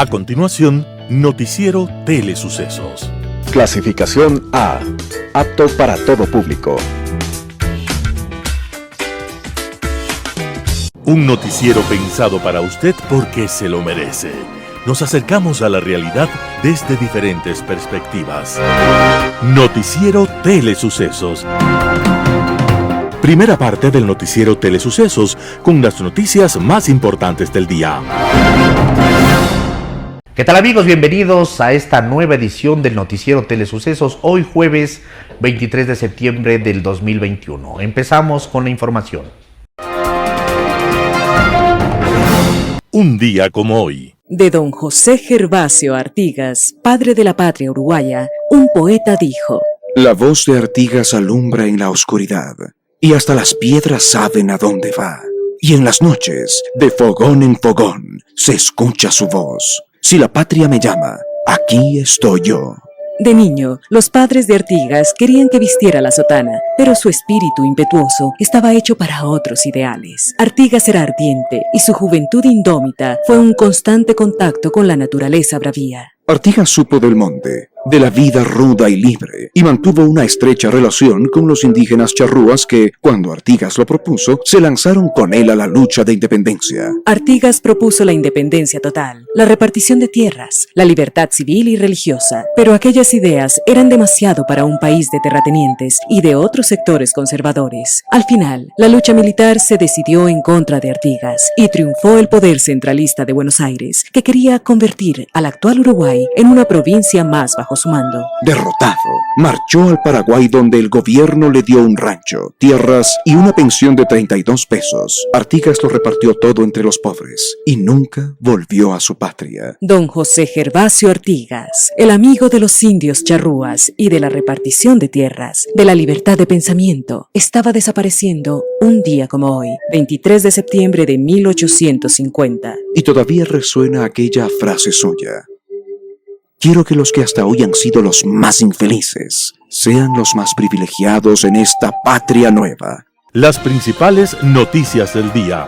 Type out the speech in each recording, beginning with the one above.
A continuación, Noticiero Telesucesos. Clasificación A. Apto para todo público. Un noticiero pensado para usted porque se lo merece. Nos acercamos a la realidad desde diferentes perspectivas. Noticiero Telesucesos. Primera parte del Noticiero Telesucesos con las noticias más importantes del día. ¿Qué tal, amigos? Bienvenidos a esta nueva edición del Noticiero Telesucesos, hoy jueves 23 de septiembre del 2021. Empezamos con la información. Un día como hoy. De don José Gervasio Artigas, padre de la patria uruguaya, un poeta dijo: La voz de Artigas alumbra en la oscuridad, y hasta las piedras saben a dónde va. Y en las noches, de fogón en fogón, se escucha su voz. Si la patria me llama, aquí estoy yo. De niño, los padres de Artigas querían que vistiera la sotana, pero su espíritu impetuoso estaba hecho para otros ideales. Artigas era ardiente y su juventud indómita fue un constante contacto con la naturaleza bravía. Artigas supo del monte, de la vida ruda y libre, y mantuvo una estrecha relación con los indígenas charrúas que, cuando Artigas lo propuso, se lanzaron con él a la lucha de independencia. Artigas propuso la independencia total, la repartición de tierras, la libertad civil y religiosa, pero aquellas ideas eran demasiado para un país de terratenientes y de otros sectores conservadores. Al final, la lucha militar se decidió en contra de Artigas y triunfó el poder centralista de Buenos Aires, que quería convertir al actual Uruguay en una provincia más bajo su mando. Derrotado, marchó al Paraguay, donde el gobierno le dio un rancho, tierras y una pensión de 32 pesos. Artigas lo repartió todo entre los pobres y nunca volvió a su patria. Don José Gervasio Artigas, el amigo de los indios charrúas y de la repartición de tierras, de la libertad de pensamiento, estaba desapareciendo un día como hoy, 23 de septiembre de 1850. Y todavía resuena aquella frase suya: quiero que los que hasta hoy han sido los más infelices sean los más privilegiados en esta patria nueva. Las principales noticias del día.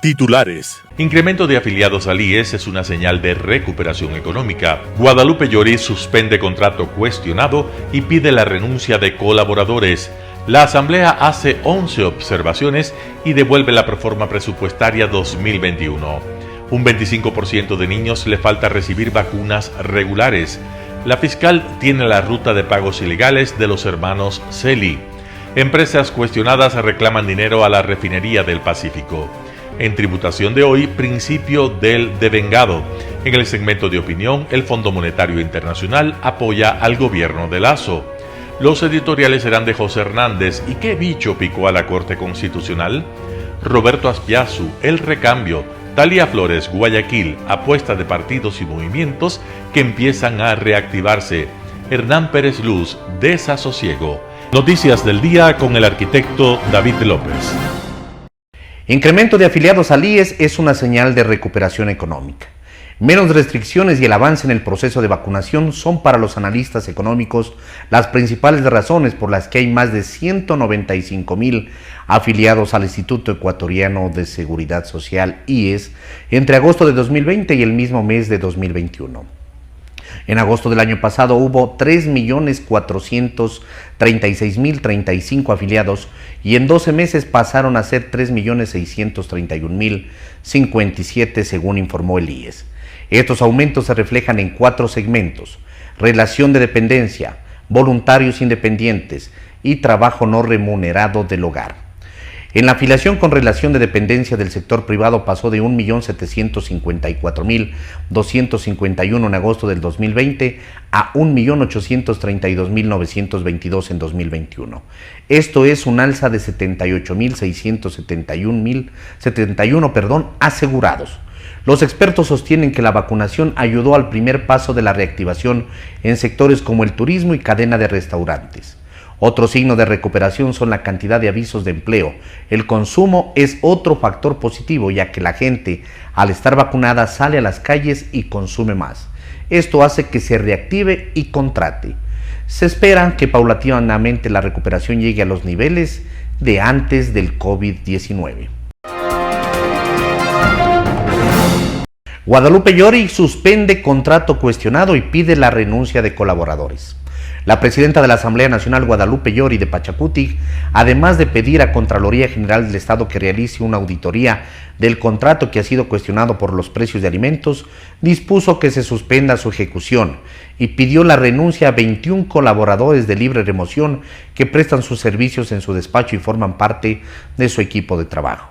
Titulares. Incremento de afiliados al IES es una señal de recuperación económica. Guadalupe Lloris suspende contrato cuestionado y pide la renuncia de colaboradores. La Asamblea hace 11 observaciones y devuelve la proforma presupuestaria 2021. Un 25% de niños le falta recibir vacunas regulares. La fiscal tiene la ruta de pagos ilegales de los hermanos Celi. Empresas cuestionadas reclaman dinero a la refinería del Pacífico. En tributación de hoy, principio del devengado. En el segmento de opinión, el Fondo Monetario Internacional apoya al gobierno de Lazo. Los editoriales serán de José Hernández. ¿Y qué bicho picó a la Corte Constitucional? Roberto Aspiazu, El Recambio. Talía Flores, Guayaquil, apuesta de partidos y movimientos que empiezan a reactivarse. Hernán Pérez Luz, Desasosiego. Noticias del día con el arquitecto David López. Incremento de afiliados al IES es una señal de recuperación económica. Menos restricciones y el avance en el proceso de vacunación son para los analistas económicos las principales razones por las que hay más de 195,000 afiliados al Instituto Ecuatoriano de Seguridad Social, IES, entre agosto de 2020 y el mismo mes de 2021. En agosto del año pasado hubo 3.436.035 afiliados y en 12 meses pasaron a ser 3.631.057 según informó el IES. Estos aumentos se reflejan en 4 segmentos: relación de dependencia, voluntarios independientes y trabajo no remunerado del hogar. En la afiliación con relación de dependencia del sector privado pasó de 1.754.251 en agosto del 2020 a 1.832.922 en 2021. Esto es un alza de 78.671 asegurados. Los expertos sostienen que la vacunación ayudó al primer paso de la reactivación en sectores como el turismo y cadena de restaurantes. Otro signo de recuperación son la cantidad de avisos de empleo. El consumo es otro factor positivo, ya que la gente, al estar vacunada, sale a las calles y consume más. Esto hace que se reactive y contrate. Se espera que paulatinamente la recuperación llegue a los niveles de antes del COVID-19. Guadalupe Llori suspende contrato cuestionado y pide la renuncia de colaboradores. La presidenta de la Asamblea Nacional, Guadalupe Llori de Pachacutic, además de pedir a Contraloría General del Estado que realice una auditoría del contrato que ha sido cuestionado por los precios de alimentos, dispuso que se suspenda su ejecución y pidió la renuncia a 21 colaboradores de libre remoción que prestan sus servicios en su despacho y forman parte de su equipo de trabajo.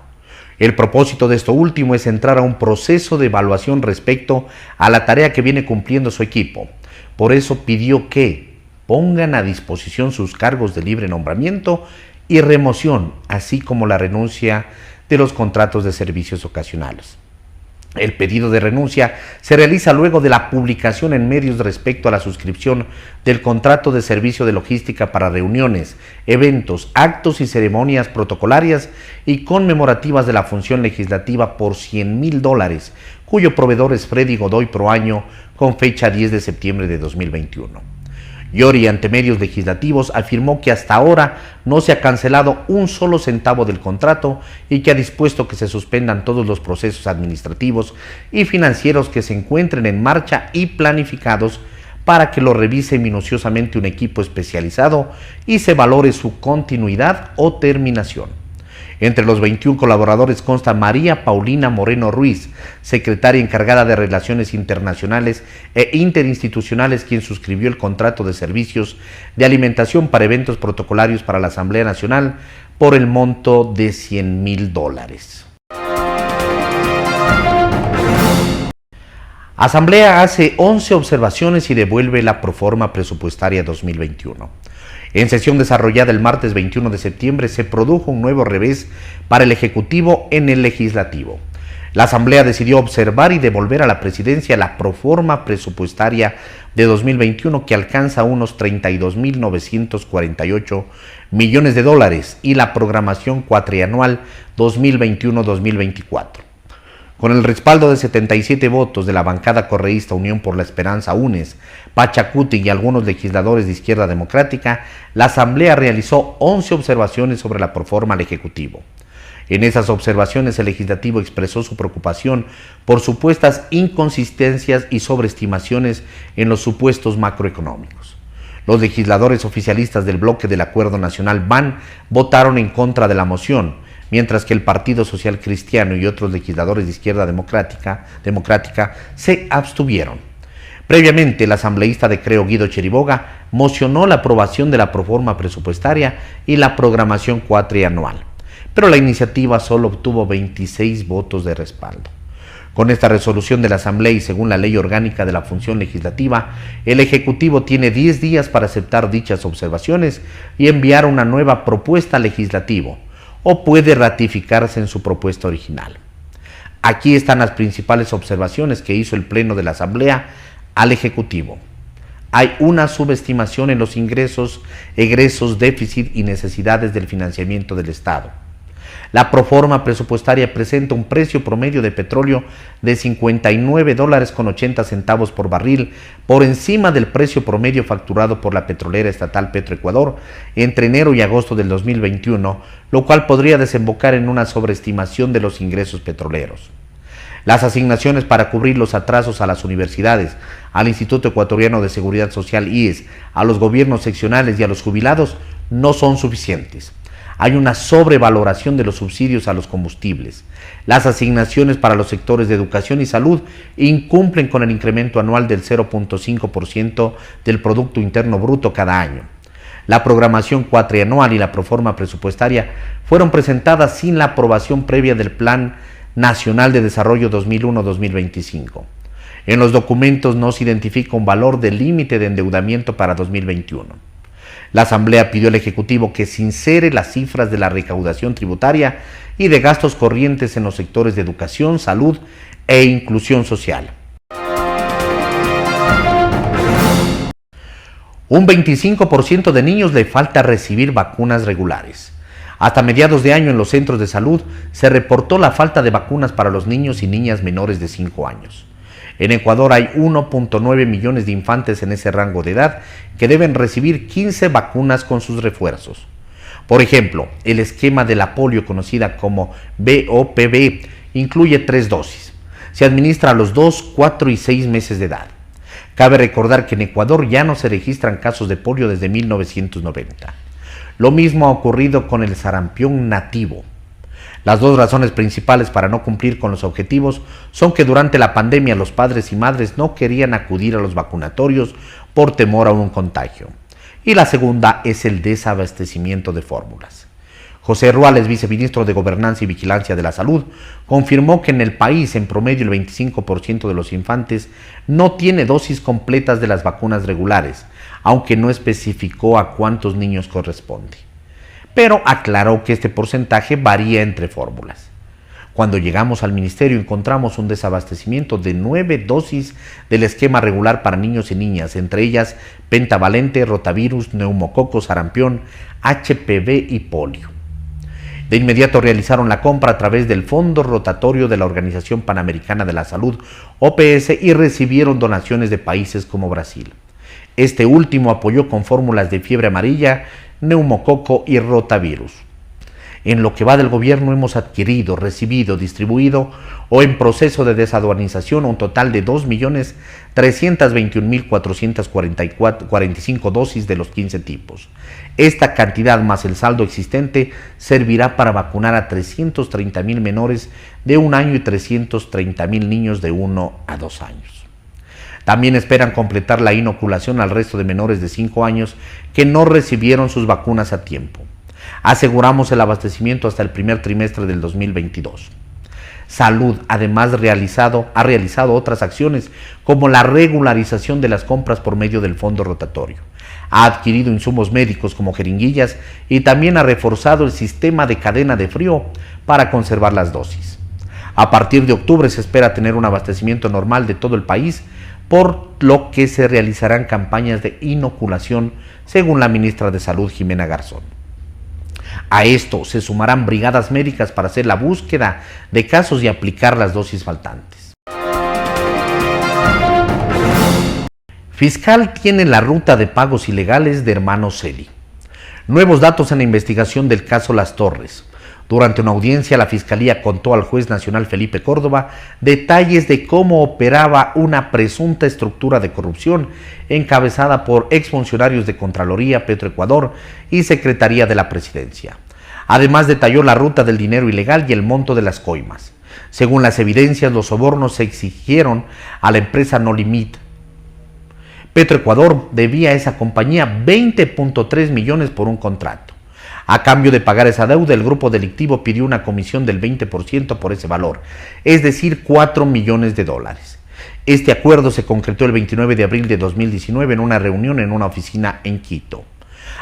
El propósito de esto último es entrar a un proceso de evaluación respecto a la tarea que viene cumpliendo su equipo. Por eso pidió que pongan a disposición sus cargos de libre nombramiento y remoción, así como la renuncia de los contratos de servicios ocasionales. El pedido de renuncia se realiza luego de la publicación en medios respecto a la suscripción del contrato de servicio de logística para reuniones, eventos, actos y ceremonias protocolarias y conmemorativas de la función legislativa por $100,000, cuyo proveedor es Freddy Godoy Proaño, con fecha 10 de septiembre de 2021. Llori, ante medios legislativos, afirmó que hasta ahora no se ha cancelado un solo centavo del contrato y que ha dispuesto que se suspendan todos los procesos administrativos y financieros que se encuentren en marcha y planificados para que lo revise minuciosamente un equipo especializado y se valore su continuidad o terminación. Entre los 21 colaboradores consta María Paulina Moreno Ruiz, secretaria encargada de Relaciones Internacionales e Interinstitucionales, quien suscribió el contrato de servicios de alimentación para eventos protocolarios para la Asamblea Nacional por el monto de $100,000. Asamblea hace 11 observaciones y devuelve la proforma presupuestaria 2021. En sesión desarrollada el martes 21 de septiembre se produjo un nuevo revés para el Ejecutivo en el Legislativo. La Asamblea decidió observar y devolver a la Presidencia la proforma presupuestaria de 2021 que alcanza unos $32,948 millones y la programación cuatrianual 2021-2024. Con el respaldo de 77 votos de la bancada correísta Unión por la Esperanza UNES, Pachacutic y algunos legisladores de Izquierda Democrática, la Asamblea realizó 11 observaciones sobre la proforma al Ejecutivo. En esas observaciones el Legislativo expresó su preocupación por supuestas inconsistencias y sobreestimaciones en los supuestos macroeconómicos. Los legisladores oficialistas del bloque del Acuerdo Nacional BAN votaron en contra de la moción, mientras que el Partido Social Cristiano y otros legisladores de Izquierda Democrática se abstuvieron. Previamente, el asambleísta de Creo Guido Cheriboga mocionó la aprobación de la proforma presupuestaria y la programación cuatrianual, pero la iniciativa solo obtuvo 26 votos de respaldo. Con esta resolución de la Asamblea y según la Ley Orgánica de la Función Legislativa, el Ejecutivo tiene 10 días para aceptar dichas observaciones y enviar una nueva propuesta al Legislativo, o puede ratificarse en su propuesta original. Aquí están las principales observaciones que hizo el Pleno de la Asamblea al Ejecutivo. Hay una subestimación en los ingresos, egresos, déficit y necesidades del financiamiento del Estado. La proforma presupuestaria presenta un precio promedio de petróleo de $59.80 por barril, por encima del precio promedio facturado por la petrolera estatal Petroecuador entre enero y agosto del 2021, lo cual podría desembocar en una sobreestimación de los ingresos petroleros. Las asignaciones para cubrir los atrasos a las universidades, al Instituto Ecuatoriano de Seguridad Social IES, a los gobiernos seccionales y a los jubilados no son suficientes. Hay una sobrevaloración de los subsidios a los combustibles. Las asignaciones para los sectores de educación y salud incumplen con el incremento anual del 0.5% del Producto Interno Bruto cada año. La programación cuatrianual y la proforma presupuestaria fueron presentadas sin la aprobación previa del Plan Nacional de Desarrollo 2001-2025. En los documentos no se identifica un valor de límite de endeudamiento para 2021. La Asamblea pidió al Ejecutivo que sincere las cifras de la recaudación tributaria y de gastos corrientes en los sectores de educación, salud e inclusión social. Un 25% de niños le falta recibir vacunas regulares. Hasta mediados de año en los centros de salud se reportó la falta de vacunas para los niños y niñas menores de 5 años. En Ecuador hay 1.9 millones de infantes en ese rango de edad que deben recibir 15 vacunas con sus refuerzos. Por ejemplo, el esquema de la polio conocida como BOPV incluye 3 dosis. Se administra a los 2, 4 y 6 meses de edad. Cabe recordar que en Ecuador ya no se registran casos de polio desde 1990. Lo mismo ha ocurrido con el sarampión nativo. Las dos razones principales para no cumplir con los objetivos son que durante la pandemia los padres y madres no querían acudir a los vacunatorios por temor a un contagio. Y la segunda es el desabastecimiento de fórmulas. José Ruales, viceministro de Gobernanza y Vigilancia de la Salud, confirmó que en el país en promedio el 25% de los infantes no tiene dosis completas de las vacunas regulares, aunque no especificó a cuántos niños corresponde. Pero aclaró que este porcentaje varía entre fórmulas. Cuando llegamos al ministerio encontramos un desabastecimiento de 9 dosis del esquema regular para niños y niñas, entre ellas pentavalente, rotavirus, neumococo, sarampión, HPV y polio. De inmediato realizaron la compra a través del Fondo Rotatorio de la Organización Panamericana de la Salud, OPS, y recibieron donaciones de países como Brasil. Este último apoyó con fórmulas de fiebre amarilla, neumococo y rotavirus. En lo que va del gobierno hemos adquirido, recibido, distribuido o en proceso de desaduanización un total de 2.321.445 dosis de los 15 tipos. Esta cantidad más el saldo existente servirá para vacunar a 330.000 menores de 1 año y 330.000 niños de 1 a 2 años. También esperan completar la inoculación al resto de menores de 5 años que no recibieron sus vacunas a tiempo. Aseguramos el abastecimiento hasta el primer trimestre del 2022. Salud, además, ha realizado otras acciones como la regularización de las compras por medio del fondo rotatorio. Ha adquirido insumos médicos como jeringuillas y también ha reforzado el sistema de cadena de frío para conservar las dosis. A partir de octubre se espera tener un abastecimiento normal de todo el país, por lo que se realizarán campañas de inoculación, según la ministra de Salud, Jimena Garzón. A esto se sumarán brigadas médicas para hacer la búsqueda de casos y aplicar las dosis faltantes. Fiscal tiene la ruta de pagos ilegales de hermanos Celi. Nuevos datos en la investigación del caso Las Torres. Durante una audiencia, la Fiscalía contó al juez nacional Felipe Córdoba detalles de cómo operaba una presunta estructura de corrupción encabezada por exfuncionarios de Contraloría, Petroecuador y Secretaría de la Presidencia. Además, detalló la ruta del dinero ilegal y el monto de las coimas. Según las evidencias, los sobornos se exigieron a la empresa Nolimit. Petroecuador debía a esa compañía 20.3 millones por un contrato. A cambio de pagar esa deuda, el grupo delictivo pidió una comisión del 20% por ese valor, es decir, $4 millones. Este acuerdo se concretó el 29 de abril de 2019 en una reunión en una oficina en Quito.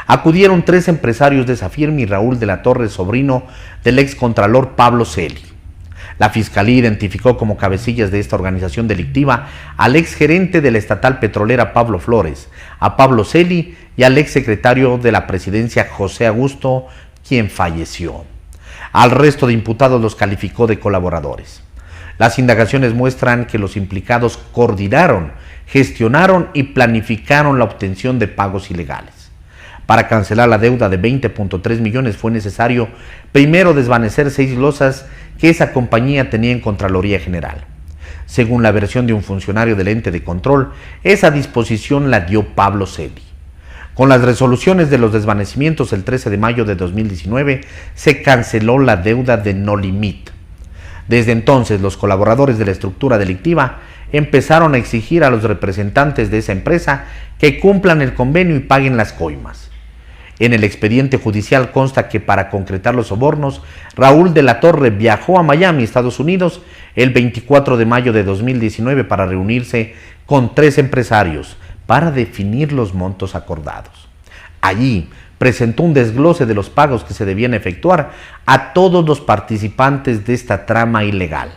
Acudieron 3 empresarios de esa firma y Raúl de la Torre, sobrino del excontralor Pablo Celi. La Fiscalía identificó como cabecillas de esta organización delictiva al exgerente de la estatal petrolera Pablo Flores, a Pablo Celi y al exsecretario de la Presidencia José Augusto, quien falleció. Al resto de imputados los calificó de colaboradores. Las indagaciones muestran que los implicados coordinaron, gestionaron y planificaron la obtención de pagos ilegales. Para cancelar la deuda de 20.3 millones fue necesario primero desvanecer 6 losas que esa compañía tenía en Contraloría General. Según la versión de un funcionario del ente de control, esa disposición la dio Pablo Celi. Con las resoluciones de los desvanecimientos el 13 de mayo de 2019 se canceló la deuda de Nolimit. Desde entonces los colaboradores de la estructura delictiva empezaron a exigir a los representantes de esa empresa que cumplan el convenio y paguen las coimas. En el expediente judicial consta que para concretar los sobornos, Raúl de la Torre viajó a Miami, Estados Unidos, el 24 de mayo de 2019 para reunirse con 3 empresarios para definir los montos acordados. Allí presentó un desglose de los pagos que se debían efectuar a todos los participantes de esta trama ilegal.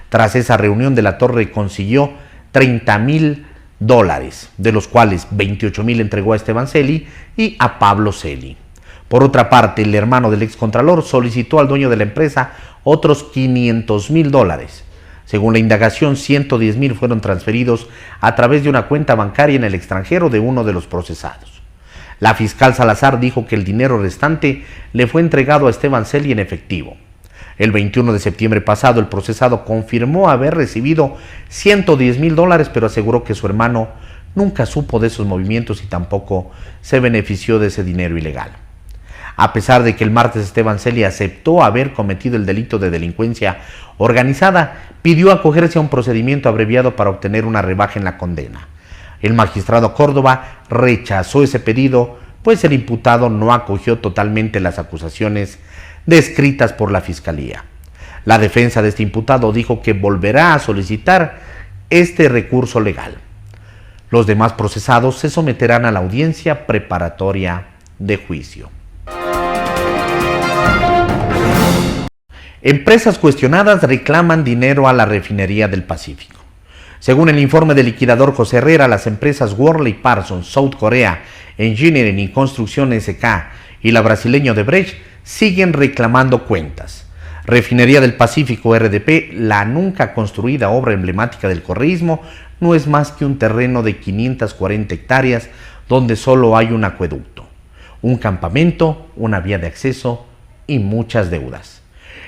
Tras esa reunión, de la Torre consiguió $30,000, de los cuales 28,000 entregó a Esteban Celi y a Pablo Celi. Por otra parte, el hermano del excontralor solicitó al dueño de la empresa otros $500,000. Según la indagación, 110,000 fueron transferidos a través de una cuenta bancaria en el extranjero de uno de los procesados. La fiscal Salazar dijo que el dinero restante le fue entregado a Esteban Celi en efectivo. El 21 de septiembre pasado, el procesado confirmó haber recibido $110,000, pero aseguró que su hermano nunca supo de esos movimientos y tampoco se benefició de ese dinero ilegal. A pesar de que el martes Esteban Celi aceptó haber cometido el delito de delincuencia organizada, pidió acogerse a un procedimiento abreviado para obtener una rebaja en la condena. El magistrado Córdoba rechazó ese pedido, pues el imputado no acogió totalmente las acusaciones descritas por la Fiscalía. La defensa de este imputado dijo que volverá a solicitar este recurso legal. Los demás procesados se someterán a la audiencia preparatoria de juicio. Empresas cuestionadas reclaman dinero a la Refinería del Pacífico. Según el informe del liquidador José Herrera, las empresas Worley Parsons, South Korea Engineering y Construcción SK y la brasileña Odebrecht siguen reclamando cuentas. Refinería del Pacífico RDP, la nunca construida obra emblemática del correísmo, no es más que un terreno de 540 hectáreas donde solo hay un acueducto, un campamento, una vía de acceso y muchas deudas.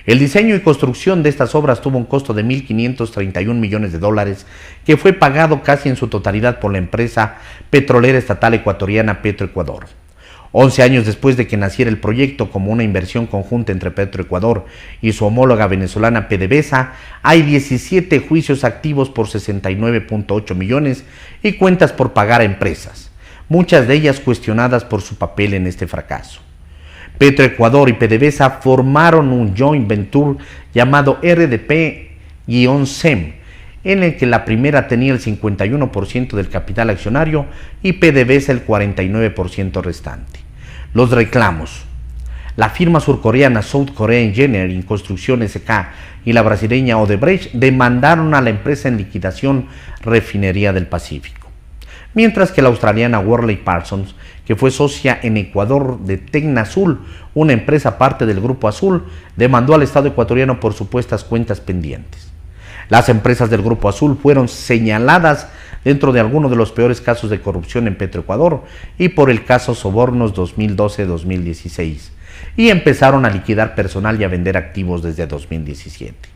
El diseño y construcción de estas obras tuvo un costo de $1.531 millones, que fue pagado casi en su totalidad por la empresa petrolera estatal ecuatoriana Petroecuador. 11 años después de que naciera el proyecto como una inversión conjunta entre Petroecuador y su homóloga venezolana PDVSA, hay 17 juicios activos por 69.8 millones y cuentas por pagar a empresas, muchas de ellas cuestionadas por su papel en este fracaso. Petroecuador y PDVSA formaron un joint venture llamado RDP-SEM, en el que la primera tenía el 51% del capital accionario y PDVSA el 49% restante. Los reclamos. La firma surcoreana South Korea Engineering Construcción SK y la brasileña Odebrecht demandaron a la empresa en liquidación Refinería del Pacífico, mientras que la australiana Worley Parsons, que fue socia en Ecuador de Tecnazul, una empresa parte del Grupo Azul, demandó al Estado ecuatoriano por supuestas cuentas pendientes. Las empresas del Grupo Azul fueron señaladas dentro de algunos de los peores casos de corrupción en Petroecuador y por el caso Sobornos 2012-2016, y empezaron a liquidar personal y a vender activos desde 2017.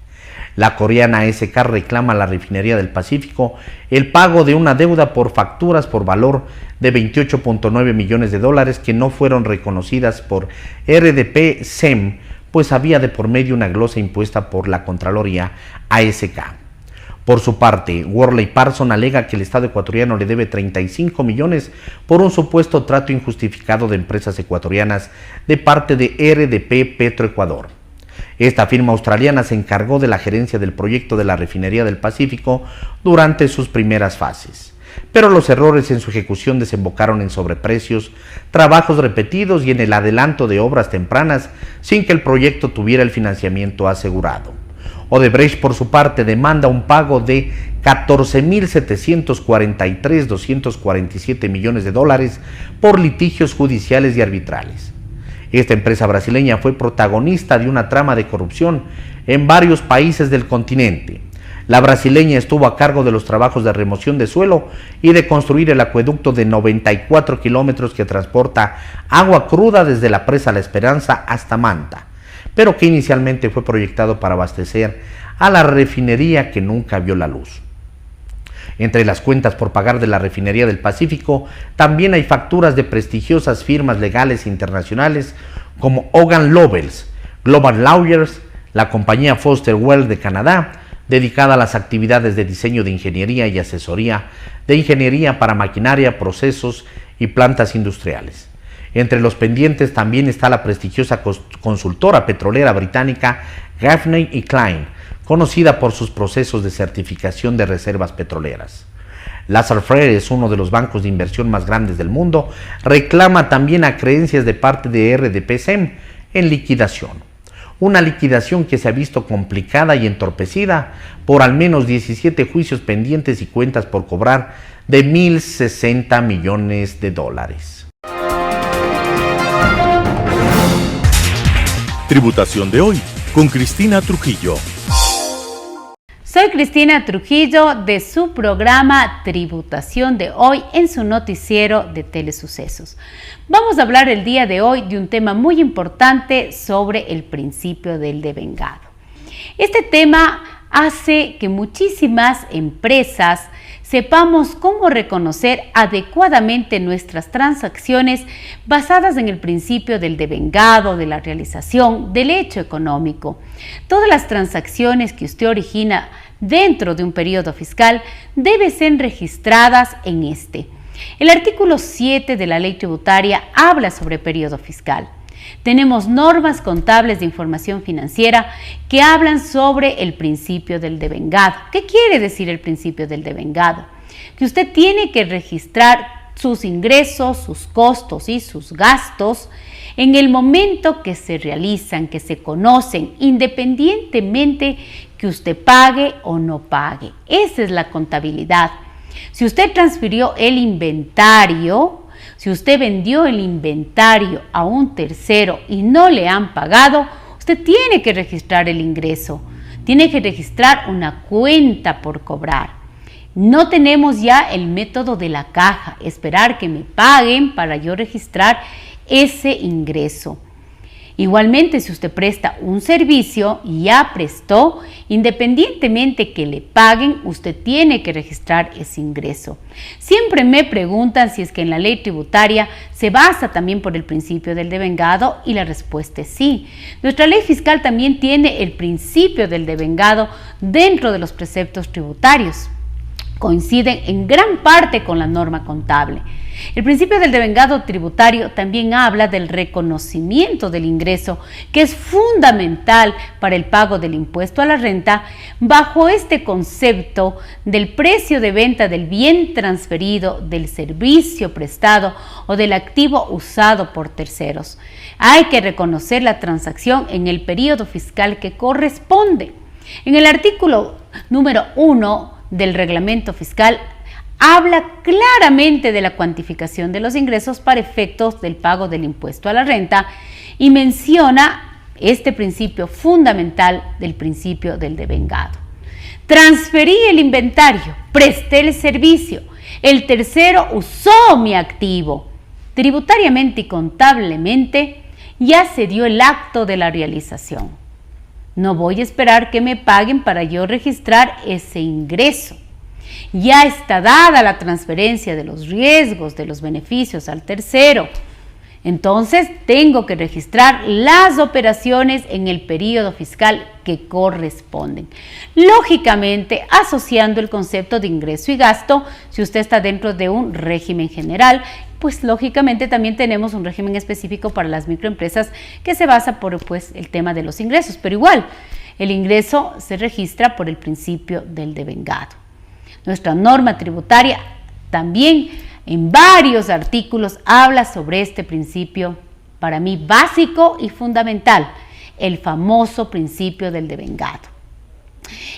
La coreana SK reclama a la Refinería del Pacífico el pago de una deuda por facturas por valor de $28.9 millones que no fueron reconocidas por RDP-SEM, pues había de por medio una glosa impuesta por la Contraloría a SK. Por su parte, Worley Parsons alega que el Estado ecuatoriano le debe 35 millones por un supuesto trato injustificado de empresas ecuatorianas de parte de RDP Petroecuador. Esta firma australiana se encargó de la gerencia del proyecto de la Refinería del Pacífico durante sus primeras fases, pero los errores en su ejecución desembocaron en sobreprecios, trabajos repetidos y en el adelanto de obras tempranas sin que el proyecto tuviera el financiamiento asegurado. Odebrecht, por su parte, demanda un pago de $14.743.247 millones por litigios judiciales y arbitrales. Esta empresa brasileña fue protagonista de una trama de corrupción en varios países del continente. La brasileña estuvo a cargo de los trabajos de remoción de suelo y de construir el acueducto de 94 kilómetros que transporta agua cruda desde la presa La Esperanza hasta Manta, pero que inicialmente fue proyectado para abastecer a la refinería que nunca vio la luz. Entre las cuentas por pagar de la Refinería del Pacífico también hay facturas de prestigiosas firmas legales internacionales como Hogan Lovells, Global Lawyers, la compañía Foster Wells de Canadá, dedicada a las actividades de diseño de ingeniería y asesoría de ingeniería para maquinaria, procesos y plantas industriales. Entre los pendientes también está la prestigiosa consultora petrolera británica Gaffney y Klein, conocida por sus procesos de certificación de reservas petroleras. Lazard Freres, uno de los bancos de inversión más grandes del mundo, reclama también acreencias de parte de RDP-SEM en liquidación. Una liquidación que se ha visto complicada y entorpecida por al menos 17 juicios pendientes y cuentas por cobrar de $1.060 millones. Tributación de hoy con Cristina Trujillo. Soy Cristina Trujillo de su programa Tributación de hoy en su noticiero de Telesucesos. Vamos a hablar el día de hoy de un tema muy importante sobre el principio del devengado. Este tema hace que muchísimas empresas sepamos cómo reconocer adecuadamente nuestras transacciones basadas en el principio del devengado, de la realización, del hecho económico. Todas las transacciones que usted origina dentro de un periodo fiscal deben ser registradas en este. El artículo 7 de la Ley Tributaria habla sobre periodo fiscal. Tenemos normas contables de información financiera que hablan sobre el principio del devengado. ¿Qué quiere decir el principio del devengado? Que usted tiene que registrar sus ingresos, sus costos y sus gastos en el momento que se realizan, que se conocen, independientemente que usted pague o no pague. Esa es la contabilidad. Si usted transfirió el inventario, si usted vendió el inventario a un tercero y no le han pagado, usted tiene que registrar el ingreso, tiene que registrar una cuenta por cobrar. No tenemos ya el método de la caja, esperar que me paguen para yo registrar ese ingreso. Igualmente, si usted presta un servicio y ya prestó, independientemente que le paguen, usted tiene que registrar ese ingreso. Siempre me preguntan si es que en la ley tributaria se basa también por el principio del devengado, y la respuesta es sí. Nuestra ley fiscal también tiene el principio del devengado dentro de los preceptos tributarios. Coinciden en gran parte con la norma contable. El principio del devengado tributario también habla del reconocimiento del ingreso, que es fundamental para el pago del impuesto a la renta, bajo este concepto del precio de venta del bien transferido, del servicio prestado o del activo usado por terceros. Hay que reconocer la transacción en el periodo fiscal que corresponde. En el artículo número 1 del reglamento fiscal habla claramente de la cuantificación de los ingresos para efectos del pago del impuesto a la renta y menciona este principio fundamental del principio del devengado. Transferí el inventario, presté el servicio, el tercero usó mi activo. Tributariamente y contablemente ya se dio el acto de la realización. No voy a esperar que me paguen para yo registrar ese ingreso. Ya está dada la transferencia de los riesgos, de los beneficios al tercero. Entonces, tengo que registrar las operaciones en el periodo fiscal que corresponden. Lógicamente, asociando el concepto de ingreso y gasto, si usted está dentro de un régimen general, pues lógicamente también tenemos un régimen específico para las microempresas que se basa por el tema de los ingresos, pero igual, el ingreso se registra por el principio del devengado. Nuestra norma tributaria también en varios artículos habla sobre este principio, para mí básico y fundamental, el famoso principio del devengado.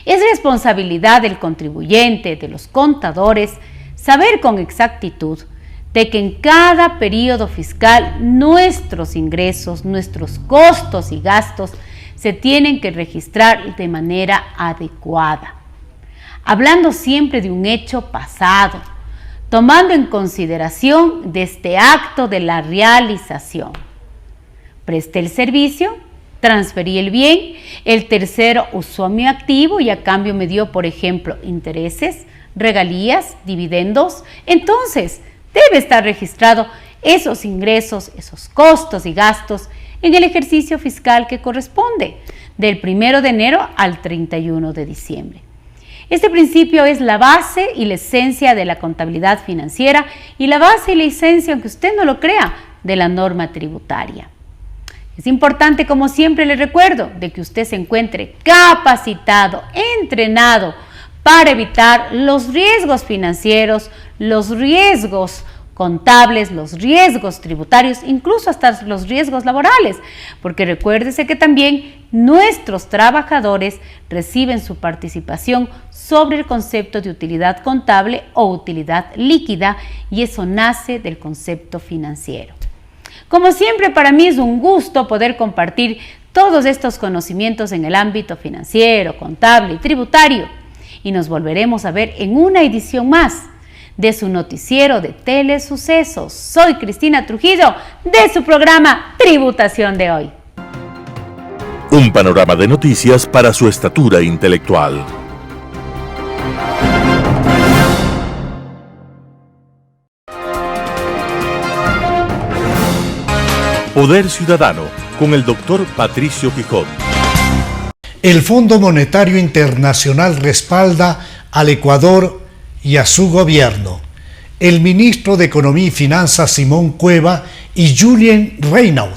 Es responsabilidad del contribuyente, de los contadores, saber con exactitud de que en cada periodo fiscal nuestros ingresos, nuestros costos y gastos se tienen que registrar de manera adecuada. Hablando siempre de un hecho pasado, tomando en consideración de este acto de la realización. Presté el servicio, transferí el bien, el tercero usó mi activo y a cambio me dio, por ejemplo, intereses, regalías, dividendos. Entonces, debe estar registrado esos ingresos, esos costos y gastos en el ejercicio fiscal que corresponde, del 1 de enero al 31 de diciembre. Este principio es la base y la esencia de la contabilidad financiera y la base y la esencia, aunque usted no lo crea, de la norma tributaria. Es importante, como siempre le recuerdo, de que usted se encuentre capacitado, entrenado para evitar los riesgos financieros, los riesgos contables, los riesgos tributarios, incluso hasta los riesgos laborales, porque recuérdese que también nuestros trabajadores reciben su participación sobre el concepto de utilidad contable o utilidad líquida, y eso nace del concepto financiero. Como siempre, para mí es un gusto poder compartir todos estos conocimientos en el ámbito financiero, contable y tributario, y nos volveremos a ver en una edición más de su noticiero de Telesucesos. Soy Cristina Trujillo, de su programa Tributación de Hoy. Un panorama de noticias para su estatura intelectual. Poder Ciudadano, con el doctor Patricio Quijón. El Fondo Monetario Internacional respalda al Ecuador y a su gobierno. El ministro de Economía y Finanzas Simón Cueva y Julien Reynaud,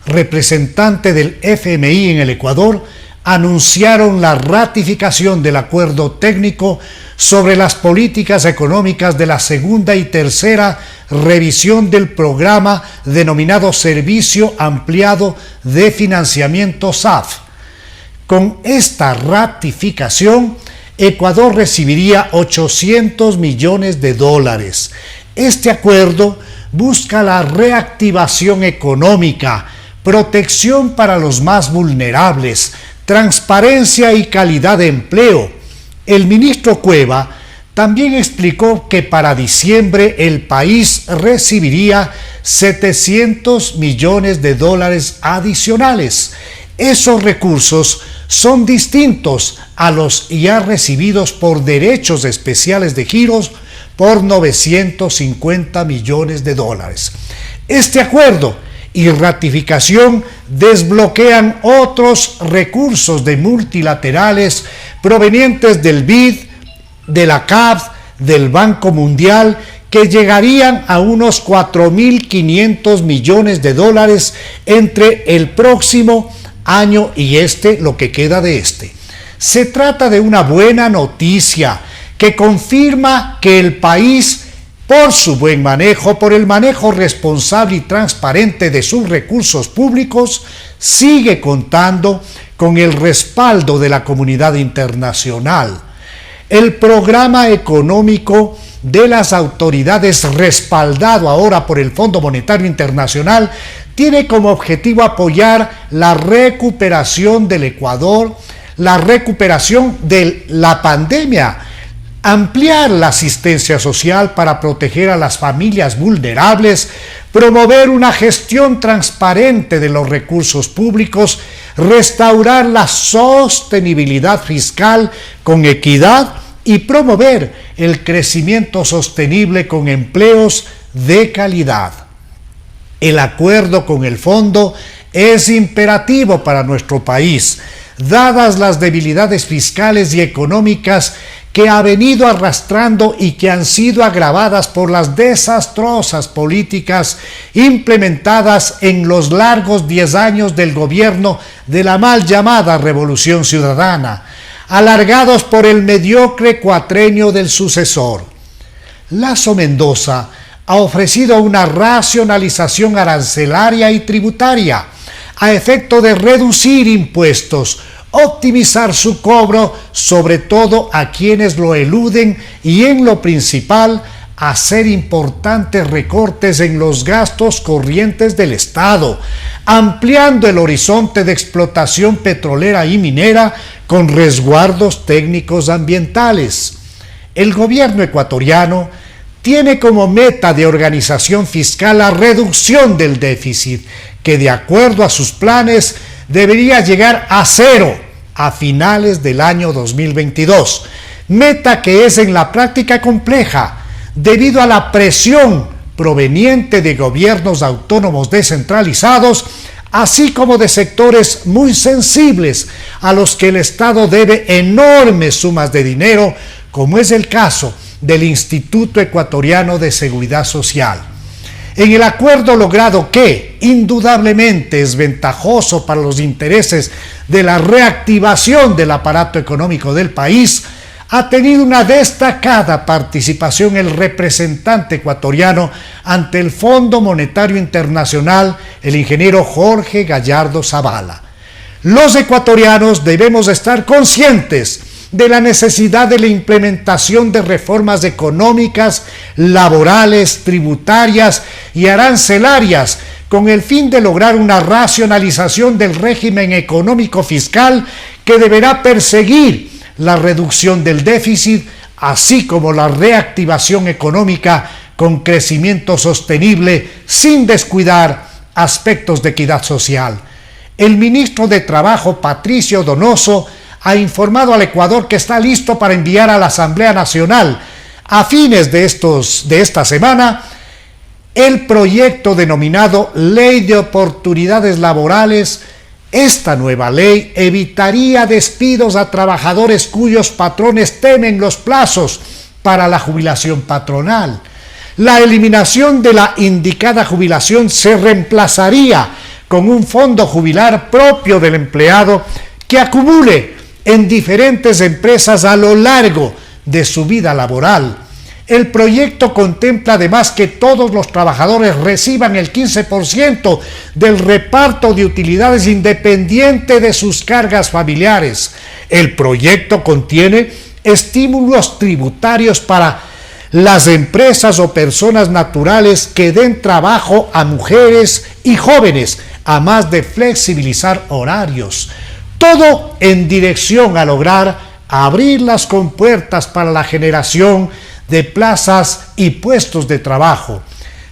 representante del FMI en el Ecuador, anunciaron la ratificación del acuerdo técnico sobre las políticas económicas de la segunda y tercera revisión del programa denominado Servicio Ampliado de Financiamiento SAF. Con esta ratificación, Ecuador recibiría $800 millones. Este acuerdo busca la reactivación económica, protección para los más vulnerables, transparencia y calidad de empleo. El ministro Cueva también explicó que para diciembre el país recibiría $700 millones adicionales. Esos recursos son distintos a los ya recibidos por derechos especiales de giros por $950 millones. Este acuerdo y ratificación desbloquean otros recursos de multilaterales provenientes del BID, de la CAF, del Banco Mundial, que llegarían a unos $4.500 millones entre el próximo año y lo que queda de este. Se trata de una buena noticia que confirma que el país, por su buen manejo, por el manejo responsable y transparente de sus recursos públicos, sigue contando con el respaldo de la comunidad internacional. El programa económico de las autoridades, respaldado ahora por el Fondo Monetario Internacional, tiene como objetivo apoyar la recuperación del Ecuador, la recuperación de la pandemia, ampliar la asistencia social para proteger a las familias vulnerables, promover una gestión transparente de los recursos públicos, restaurar la sostenibilidad fiscal con equidad y promover el crecimiento sostenible con empleos de calidad. El acuerdo con el fondo es imperativo para nuestro país, dadas las debilidades fiscales y económicas que ha venido arrastrando y que han sido agravadas por las desastrosas políticas implementadas en los largos 10 años del gobierno de la mal llamada Revolución Ciudadana, alargados por el mediocre cuatrenio del sucesor. Lasso Mendoza ha ofrecido una racionalización arancelaria y tributaria a efecto de reducir impuestos, optimizar su cobro, sobre todo a quienes lo eluden, y en lo principal, hacer importantes recortes en los gastos corrientes del Estado, ampliando el horizonte de explotación petrolera y minera con resguardos técnicos ambientales. El gobierno ecuatoriano tiene como meta de organización fiscal la reducción del déficit, que de acuerdo a sus planes debería llegar a cero a finales del año 2022, meta que es en la práctica compleja debido a la presión proveniente de gobiernos autónomos descentralizados, así como de sectores muy sensibles a los que el Estado debe enormes sumas de dinero, como es el caso del Instituto Ecuatoriano de Seguridad Social. En el acuerdo logrado, que indudablemente es ventajoso para los intereses de la reactivación del aparato económico del país, ha tenido una destacada participación el representante ecuatoriano ante el Fondo Monetario Internacional, el ingeniero Jorge Gallardo Zavala. Los ecuatorianos debemos estar conscientes de la necesidad de la implementación de reformas económicas, laborales, tributarias y arancelarias, con el fin de lograr una racionalización del régimen económico fiscal que deberá perseguir la reducción del déficit, así como la reactivación económica con crecimiento sostenible, sin descuidar aspectos de equidad social. El ministro de Trabajo, Patricio Donoso, ha informado al Ecuador que está listo para enviar a la Asamblea Nacional a fines de esta semana el proyecto denominado Ley de Oportunidades Laborales. Esta nueva ley evitaría despidos a trabajadores cuyos patrones temen los plazos para la jubilación patronal. La eliminación de la indicada jubilación se reemplazaría con un fondo jubilar propio del empleado que acumule en diferentes empresas a lo largo de su vida laboral. El proyecto contempla además que todos los trabajadores reciban el 15% del reparto de utilidades independiente de sus cargas familiares. El proyecto contiene estímulos tributarios para las empresas o personas naturales que den trabajo a mujeres y jóvenes, a más de flexibilizar horarios. Todo en dirección a lograr abrir las compuertas para la generación de plazas y puestos de trabajo.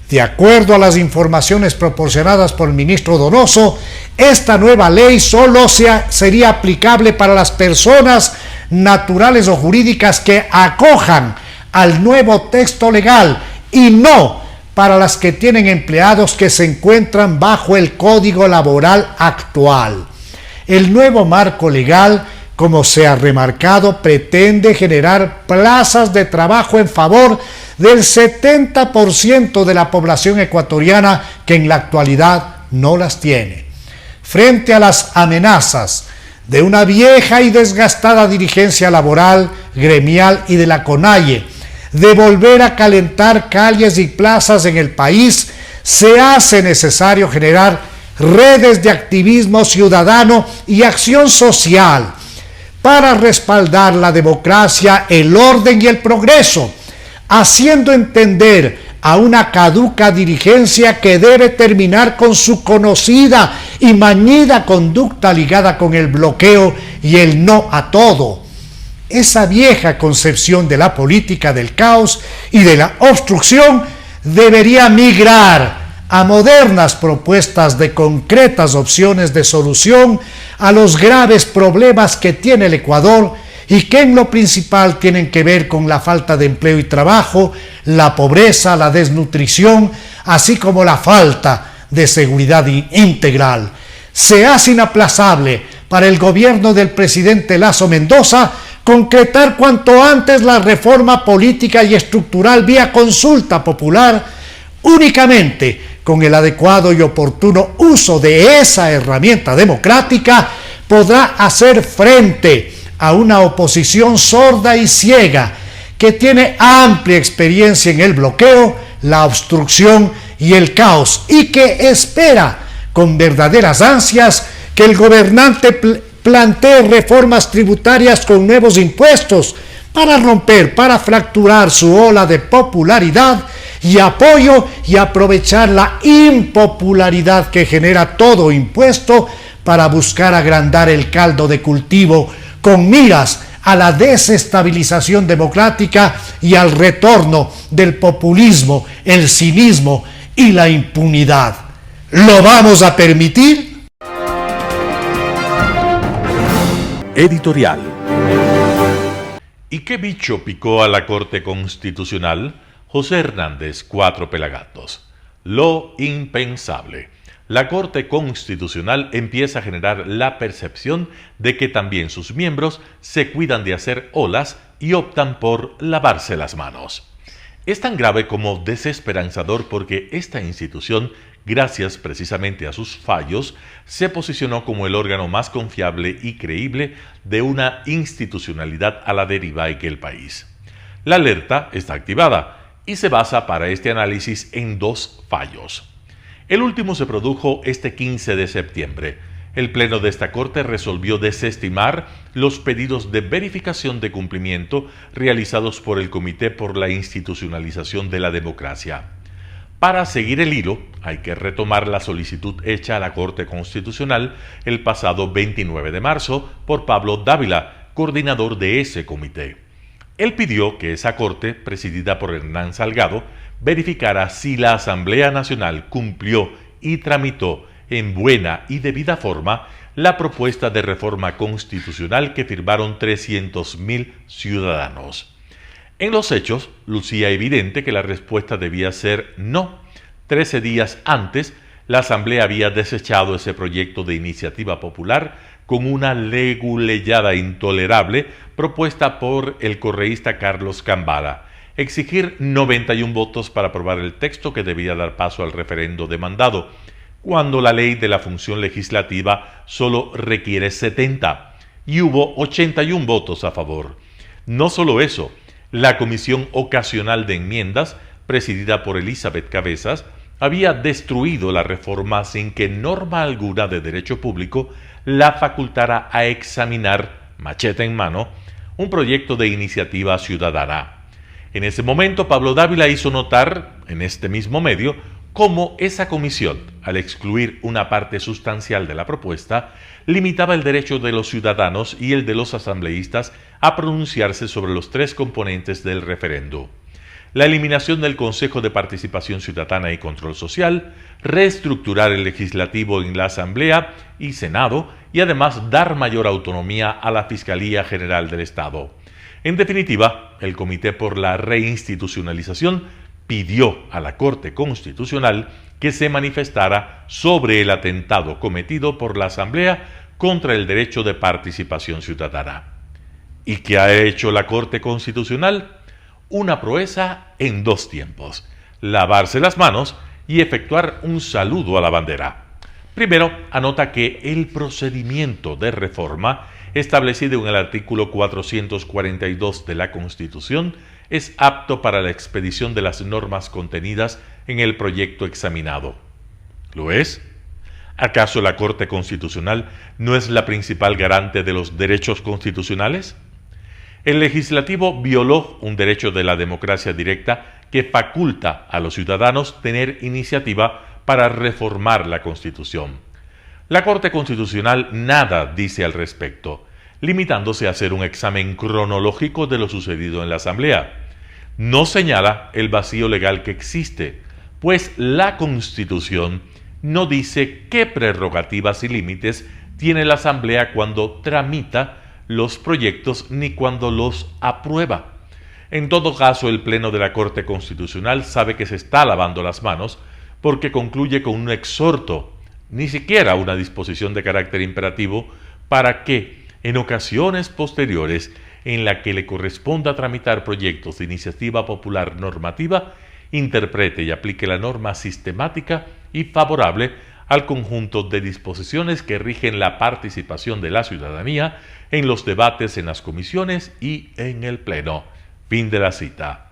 De acuerdo a las informaciones proporcionadas por el ministro Donoso, esta nueva ley solo sería aplicable para las personas naturales o jurídicas que acojan al nuevo texto legal y no para las que tienen empleados que se encuentran bajo el Código Laboral actual. El nuevo marco legal, como se ha remarcado, pretende generar plazas de trabajo en favor del 70% de la población ecuatoriana que en la actualidad no las tiene. Frente a las amenazas de una vieja y desgastada dirigencia laboral, gremial y de la CONAIE de volver a calentar calles y plazas en el país, se hace necesario generar redes de activismo ciudadano y acción social para respaldar la democracia, el orden y el progreso, haciendo entender a una caduca dirigencia que debe terminar con su conocida y mañida conducta ligada con el bloqueo y el no a todo. Esa vieja concepción de la política del caos y de la obstrucción debería migrar a modernas propuestas de concretas opciones de solución a los graves problemas que tiene el Ecuador y que en lo principal tienen que ver con la falta de empleo y trabajo, la pobreza, la desnutrición, así como la falta de seguridad integral. Se hace inaplazable para el gobierno del presidente Lasso Mendoza concretar cuanto antes la reforma política y estructural vía consulta popular. Únicamente con el adecuado y oportuno uso de esa herramienta democrática podrá hacer frente a una oposición sorda y ciega que tiene amplia experiencia en el bloqueo, la obstrucción y el caos y que espera con verdaderas ansias que el gobernante plantee reformas tributarias con nuevos impuestos para romper, para fracturar su ola de popularidad y apoyo y aprovechar la impopularidad que genera todo impuesto para buscar agrandar el caldo de cultivo con miras a la desestabilización democrática y al retorno del populismo, el cinismo y la impunidad. ¿Lo vamos a permitir? Editorial. ¿Y qué bicho picó a la Corte Constitucional? José Hernández, 4 Pelagatos. Lo impensable. La Corte Constitucional empieza a generar la percepción de que también sus miembros se cuidan de hacer olas y optan por lavarse las manos. Es tan grave como desesperanzador porque esta institución, gracias precisamente a sus fallos, se posicionó como el órgano más confiable y creíble de una institucionalidad a la deriva en el país. La alerta está activada y se basa para este análisis en 2 fallos. El último se produjo este 15 de septiembre. El Pleno de esta Corte resolvió desestimar los pedidos de verificación de cumplimiento realizados por el Comité por la Institucionalización de la Democracia. Para seguir el hilo, hay que retomar la solicitud hecha a la Corte Constitucional el pasado 29 de marzo por Pablo Dávila, coordinador de ese comité. Él pidió que esa Corte, presidida por Hernán Salgado, verificara si la Asamblea Nacional cumplió y tramitó en buena y debida forma la propuesta de reforma constitucional que firmaron 300.000 ciudadanos. En los hechos, lucía evidente que la respuesta debía ser no. 13 días antes, la Asamblea había desechado ese proyecto de iniciativa popular con una leguleyada intolerable propuesta por el correísta Carlos Cambada: exigir 91 votos para aprobar el texto que debía dar paso al referendo demandado, cuando la ley de la función legislativa solo requiere 70, y hubo 81 votos a favor. No solo eso, la Comisión Ocasional de Enmiendas, presidida por Elizabeth Cabezas, había destruido la reforma sin que norma alguna de derecho público la facultara a examinar, machete en mano, un proyecto de iniciativa ciudadana. En ese momento, Pablo Dávila hizo notar, en este mismo medio, cómo esa comisión, al excluir una parte sustancial de la propuesta, limitaba el derecho de los ciudadanos y el de los asambleístas a pronunciarse sobre los 3 componentes del referendo: la eliminación del Consejo de Participación Ciudadana y Control Social, reestructurar el legislativo en la Asamblea y Senado, y además dar mayor autonomía a la Fiscalía General del Estado. En definitiva, el Comité por la Reinstitucionalización pidió a la Corte Constitucional que se manifestara sobre el atentado cometido por la Asamblea contra el derecho de participación ciudadana. ¿Y qué ha hecho la Corte Constitucional? Una proeza en 2 tiempos: lavarse las manos y efectuar un saludo a la bandera. Primero, anota que el procedimiento de reforma establecido en el artículo 442 de la Constitución es apto para la expedición de las normas contenidas en el proyecto examinado. ¿Lo es? ¿Acaso la Corte Constitucional no es la principal garante de los derechos constitucionales? El legislativo violó un derecho de la democracia directa que faculta a los ciudadanos tener iniciativa para reformar la Constitución. La Corte Constitucional nada dice al respecto, limitándose a hacer un examen cronológico de lo sucedido en la Asamblea. No señala el vacío legal que existe, pues la Constitución no dice qué prerrogativas y límites tiene la Asamblea cuando tramita los proyectos ni cuando los aprueba. En todo caso, el Pleno de la Corte Constitucional sabe que se está lavando las manos porque concluye con un exhorto, ni siquiera una disposición de carácter imperativo, para que, en ocasiones posteriores en la que le corresponda tramitar proyectos de iniciativa popular normativa, interprete y aplique la norma sistemática y favorable al conjunto de disposiciones que rigen la participación de la ciudadanía en los debates en las comisiones y en el Pleno. Fin de la cita.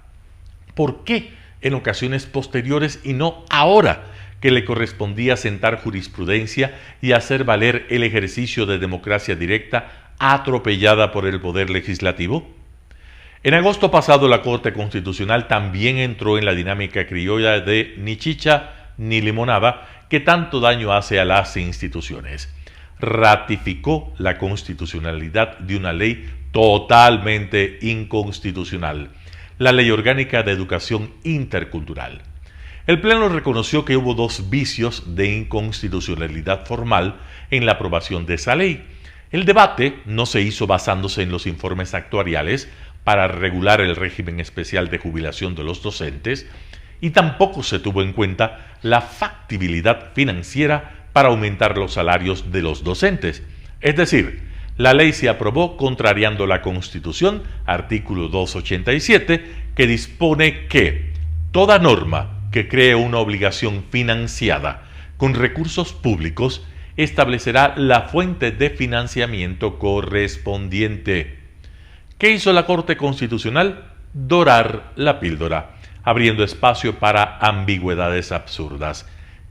¿Por qué en ocasiones posteriores y no ahora, que le correspondía sentar jurisprudencia y hacer valer el ejercicio de democracia directa atropellada por el poder legislativo? En agosto pasado, la Corte Constitucional también entró en la dinámica criolla de ni chicha ni limonada que tanto daño hace a las instituciones. Ratificó la constitucionalidad de una ley totalmente inconstitucional, la Ley Orgánica de Educación Intercultural. El Pleno reconoció que hubo 2 vicios de inconstitucionalidad formal en la aprobación de esa ley. El debate no se hizo basándose en los informes actuariales para regular el régimen especial de jubilación de los docentes, y tampoco se tuvo en cuenta la factibilidad financiera para aumentar los salarios de los docentes. Es decir, la ley se aprobó contrariando la Constitución, artículo 287, que dispone que toda norma que cree una obligación financiada con recursos públicos establecerá la fuente de financiamiento correspondiente. ¿Qué hizo la Corte Constitucional? Dorar la píldora, abriendo espacio para ambigüedades absurdas.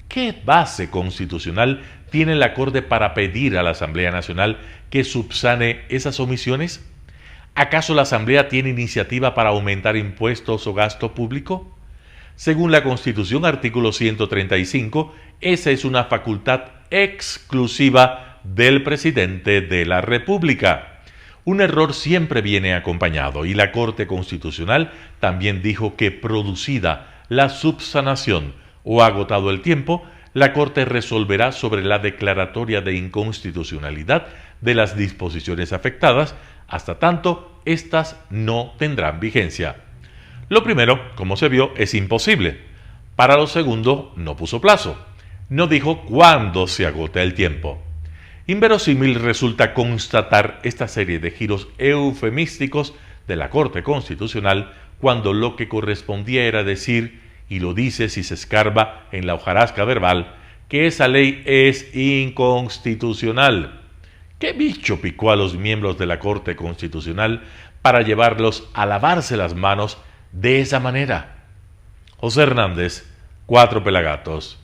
¿Qué base constitucional tiene la Corte para pedir a la Asamblea Nacional que subsane esas omisiones? ¿Acaso la Asamblea tiene iniciativa para aumentar impuestos o gasto público? Según la Constitución, artículo 135, esa es una facultad exclusiva del presidente de la República. Un error siempre viene acompañado, y la Corte Constitucional también dijo que, producida la subsanación o agotado el tiempo, la Corte resolverá sobre la declaratoria de inconstitucionalidad de las disposiciones afectadas, hasta tanto éstas no tendrán vigencia. Lo primero, como se vio, es imposible. Para lo segundo, no puso plazo. No dijo cuándo se agota el tiempo. Inverosímil resulta constatar esta serie de giros eufemísticos de la Corte Constitucional cuando lo que correspondía era decir, y lo dice si se escarba en la hojarasca verbal, que esa ley es inconstitucional. ¿Qué bicho picó a los miembros de la Corte Constitucional para llevarlos a lavarse las manos de esa manera? José Hernández, 4 Pelagatos.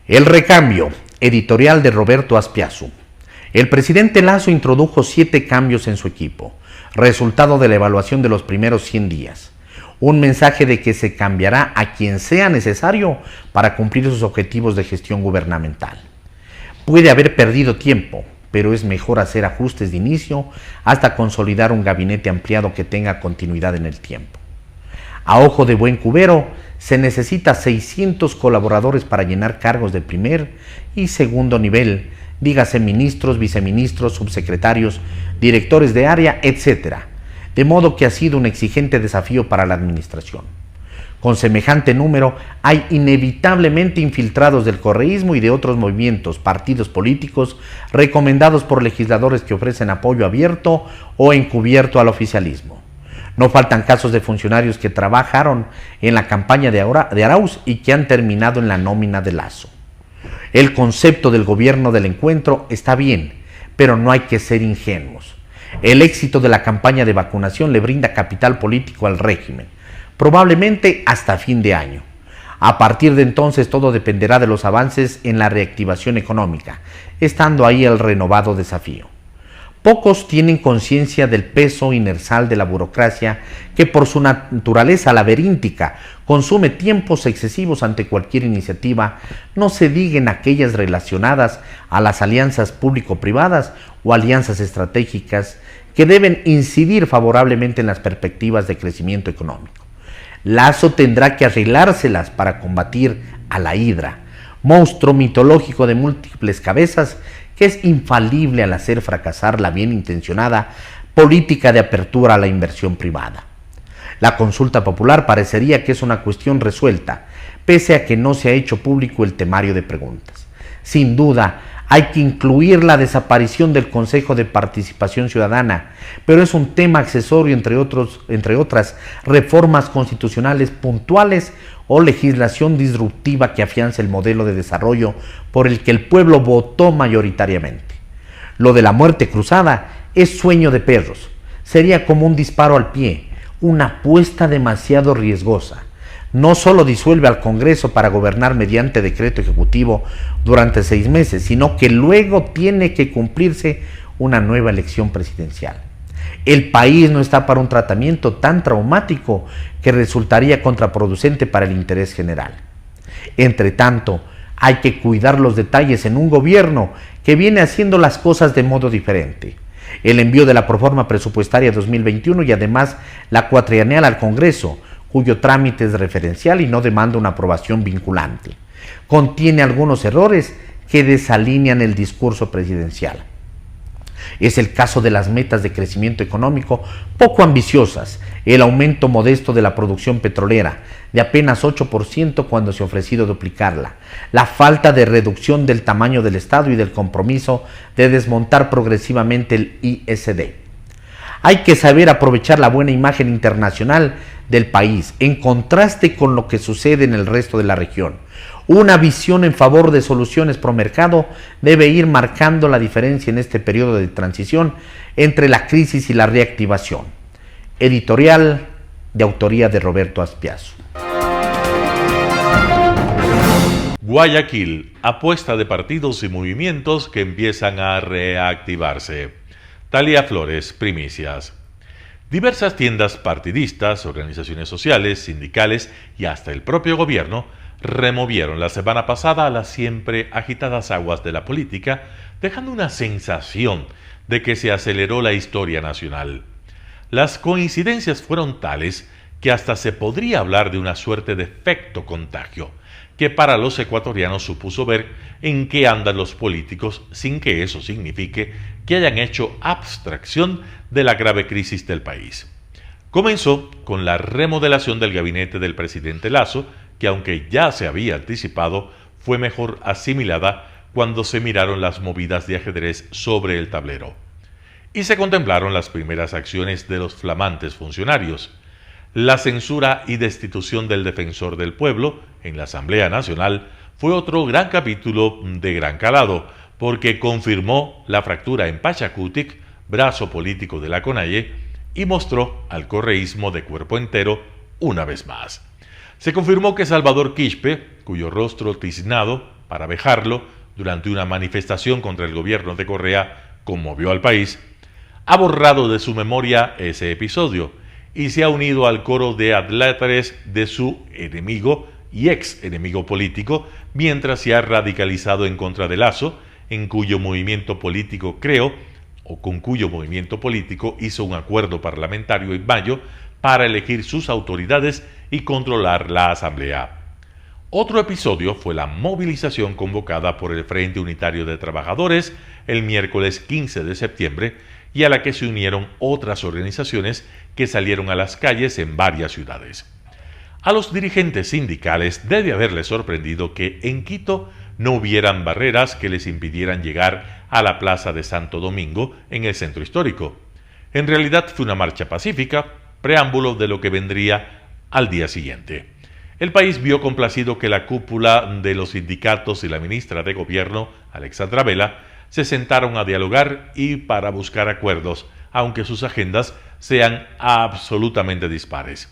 El recambio, editorial de Roberto Aspiazu. El presidente Lasso introdujo 7 cambios en su equipo, resultado de la evaluación de los primeros 100 días. Un mensaje de que se cambiará a quien sea necesario para cumplir sus objetivos de gestión gubernamental. Puede haber perdido tiempo, pero es mejor hacer ajustes de inicio hasta consolidar un gabinete ampliado que tenga continuidad en el tiempo. A ojo de buen cubero, se necesita 600 colaboradores para llenar cargos de primer y segundo nivel, dígase ministros, viceministros, subsecretarios, directores de área, etc. De modo que ha sido un exigente desafío para la administración. Con semejante número, hay inevitablemente infiltrados del correísmo y de otros movimientos, partidos políticos, recomendados por legisladores que ofrecen apoyo abierto o encubierto al oficialismo. No faltan casos de funcionarios que trabajaron en la campaña de Arauz y que han terminado en la nómina de Lasso. El concepto del gobierno del encuentro está bien, pero no hay que ser ingenuos. El éxito de la campaña de vacunación le brinda capital político al régimen, probablemente hasta fin de año. A partir de entonces todo dependerá de los avances en la reactivación económica, estando ahí el renovado desafío. Pocos tienen conciencia del peso inersal de la burocracia que por su naturaleza laberíntica consume tiempos excesivos ante cualquier iniciativa, no se digan aquellas relacionadas a las alianzas público-privadas o alianzas estratégicas que deben incidir favorablemente en las perspectivas de crecimiento económico. Lasso tendrá que arreglárselas para combatir a la hidra, monstruo mitológico de múltiples cabezas que es infalible al hacer fracasar la bien intencionada política de apertura a la inversión privada. La consulta popular parecería que es una cuestión resuelta, pese a que no se ha hecho público el temario de preguntas. Sin duda, hay que incluir la desaparición del Consejo de Participación Ciudadana, pero es un tema accesorio entre otras reformas constitucionales puntuales o legislación disruptiva que afianza el modelo de desarrollo por el que el pueblo votó mayoritariamente. Lo de la muerte cruzada es sueño de perros, sería como un disparo al pie, una apuesta demasiado riesgosa. No solo disuelve al Congreso para gobernar mediante decreto ejecutivo durante 6 meses, sino que luego tiene que cumplirse una nueva elección presidencial. El país no está para un tratamiento tan traumático que resultaría contraproducente para el interés general. Entre tanto, hay que cuidar los detalles en un gobierno que viene haciendo las cosas de modo diferente. El envío de la proforma presupuestaria 2021 y además la cuatrienal al Congreso, cuyo trámite es referencial y no demanda una aprobación vinculante. Contiene algunos errores que desalinean el discurso presidencial. Es el caso de las metas de crecimiento económico poco ambiciosas, el aumento modesto de la producción petrolera, de apenas 8% cuando se ha ofrecido duplicarla, la falta de reducción del tamaño del Estado y del compromiso de desmontar progresivamente el ISD. Hay que saber aprovechar la buena imagen internacional del país, en contraste con lo que sucede en el resto de la región. Una visión en favor de soluciones pro mercado debe ir marcando la diferencia en este periodo de transición entre la crisis y la reactivación. Editorial de autoría de Roberto Aspiazu. Guayaquil, apuesta de partidos y movimientos que empiezan a reactivarse. Talia Flores, primicias. Diversas tiendas partidistas, organizaciones sociales, sindicales y hasta el propio gobierno removieron la semana pasada a las siempre agitadas aguas de la política, dejando una sensación de que se aceleró la historia nacional. Las coincidencias fueron tales que hasta se podría hablar de una suerte de efecto contagio, que para los ecuatorianos supuso ver en qué andan los políticos sin que eso signifique que hayan hecho abstracción de la grave crisis del país. Comenzó con la remodelación del gabinete del presidente Lasso, que aunque ya se había anticipado, fue mejor asimilada cuando se miraron las movidas de ajedrez sobre el tablero. Y se contemplaron las primeras acciones de los flamantes funcionarios. La censura y destitución del defensor del pueblo en la Asamblea Nacional fue otro gran capítulo de gran calado, porque confirmó la fractura en Pachacutic, brazo político de la CONAIE, y mostró al correísmo de cuerpo entero una vez más. Se confirmó que Salvador Quispe, cuyo rostro tiznado para vejarlo durante una manifestación contra el gobierno de Correa conmovió al país, ha borrado de su memoria ese episodio y se ha unido al coro de adláteres de su enemigo y ex enemigo político, mientras se ha radicalizado en contra de Lasso, en cuyo movimiento político con cuyo movimiento político hizo un acuerdo parlamentario en mayo para elegir sus autoridades y controlar la Asamblea. Otro episodio fue la movilización convocada por el Frente Unitario de Trabajadores el miércoles 15 de septiembre y a la que se unieron otras organizaciones que salieron a las calles en varias ciudades. A los dirigentes sindicales debe haberles sorprendido que en Quito no hubieran barreras que les impidieran llegar a la Plaza de Santo Domingo en el centro histórico. En realidad fue una marcha pacífica, preámbulo de lo que vendría al día siguiente. El país vio complacido que la cúpula de los sindicatos y la ministra de Gobierno, Alexandra Vela, se sentaron a dialogar y para buscar acuerdos, aunque sus agendas sean absolutamente dispares.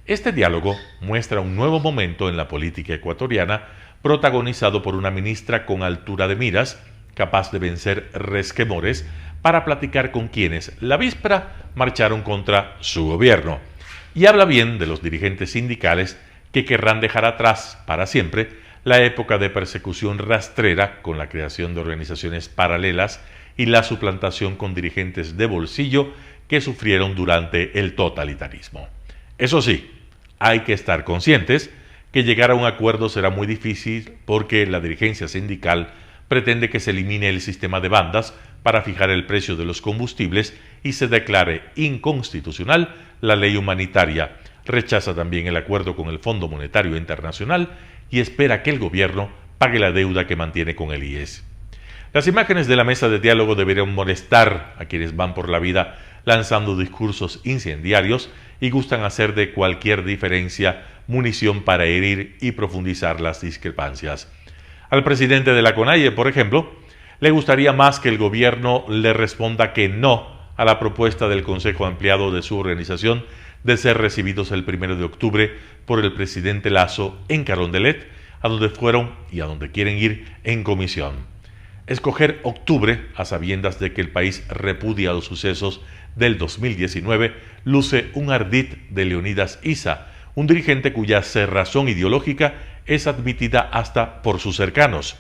Este diálogo muestra un nuevo momento en la política ecuatoriana, protagonizado por una ministra con altura de miras, capaz de vencer resquemores para platicar con quienes la víspera marcharon contra su gobierno. Y habla bien de los dirigentes sindicales que querrán dejar atrás para siempre la época de persecución rastrera con la creación de organizaciones paralelas y la suplantación con dirigentes de bolsillo que sufrieron durante el totalitarismo. Eso sí, hay que estar conscientes que llegar a un acuerdo será muy difícil porque la dirigencia sindical pretende que se elimine el sistema de bandas para fijar el precio de los combustibles y se declare inconstitucional la ley humanitaria. Rechaza también el acuerdo con el Fondo Monetario Internacional y espera que el gobierno pague la deuda que mantiene con el IES. Las imágenes de la mesa de diálogo deberían molestar a quienes van por la vida lanzando discursos incendiarios y gustan hacer de cualquier diferencia munición para herir y profundizar las discrepancias. Al presidente de la CONAIE, por ejemplo, le gustaría más que el gobierno le responda que no a la propuesta del Consejo Ampliado de su organización de ser recibidos el 1 de octubre por el presidente Lasso en Carondelet, a donde fueron y a donde quieren ir en comisión. Escoger octubre, a sabiendas de que el país repudia los sucesos del 2019, luce un ardid de Leonidas Issa, un dirigente cuya cerrazón ideológica es admitida hasta por sus cercanos.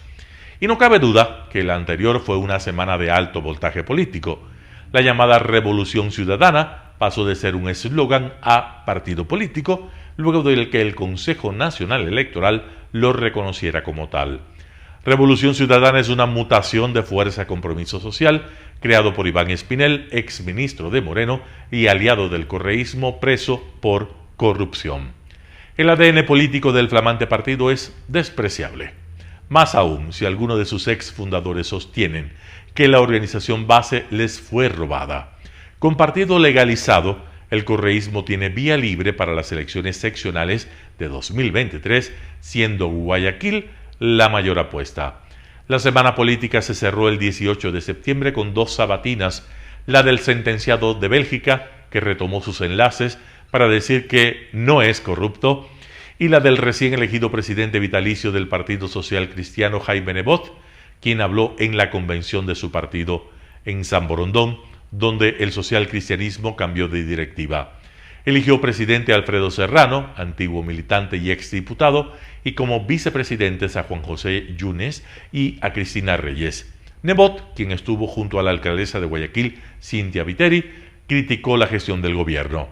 Y no cabe duda que la anterior fue una semana de alto voltaje político. La llamada Revolución Ciudadana pasó de ser un eslogan a partido político, luego de que el Consejo Nacional Electoral lo reconociera como tal. Revolución Ciudadana es una mutación de Fuerza Compromiso Social, creado por Iván Espinel, exministro de Moreno y aliado del correísmo, preso por corrupción. El ADN político del flamante partido es despreciable. Más aún si alguno de sus ex fundadores sostienen que la organización base les fue robada. Con partido legalizado, el correísmo tiene vía libre para las elecciones seccionales de 2023, siendo Guayaquil la mayor apuesta. La semana política se cerró el 18 de septiembre con dos sabatinas, la del sentenciado de Bélgica, que retomó sus enlaces para decir que no es corrupto, y la del recién elegido presidente vitalicio del Partido Social Cristiano, Jaime Nebot, quien habló en la convención de su partido en San Borondón, donde el socialcristianismo cambió de directiva. Eligió presidente a Alfredo Serrano, antiguo militante y exdiputado, y como vicepresidentes a Juan José Yunes y a Cristina Reyes. Nebot, quien estuvo junto a la alcaldesa de Guayaquil, Cintia Viteri, criticó la gestión del gobierno.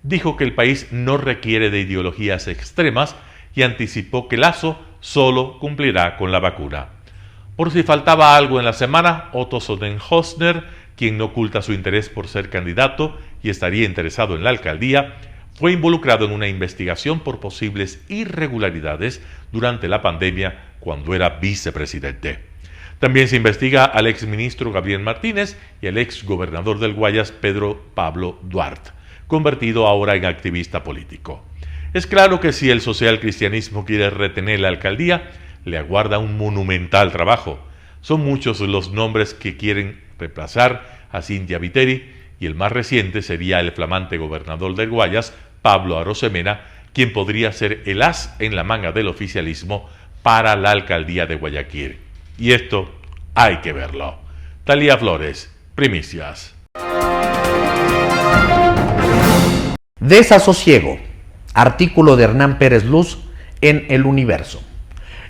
dijo que el país no requiere de ideologías extremas y anticipó que Lasso solo cumplirá con la vacuna. Por si faltaba algo en la semana, Otto Sonnenhösner, quien no oculta su interés por ser candidato y estaría interesado en la alcaldía, fue involucrado en una investigación por posibles irregularidades durante la pandemia cuando era vicepresidente. También se investiga al exministro Gabriel Martínez y al exgobernador del Guayas, Pedro Pablo Duarte, convertido ahora en activista político. Es claro que si el socialcristianismo quiere retener la alcaldía, le aguarda un monumental trabajo. Son muchos los nombres que quieren reemplazar a Cynthia Viteri y el más reciente sería el flamante gobernador del Guayas, Pablo Arosemena, quien podría ser el as en la manga del oficialismo para la alcaldía de Guayaquil. Y esto hay que verlo. Talía Flores, Primicias. Desasosiego. Artículo de Hernán Pérez Luz en El Universo.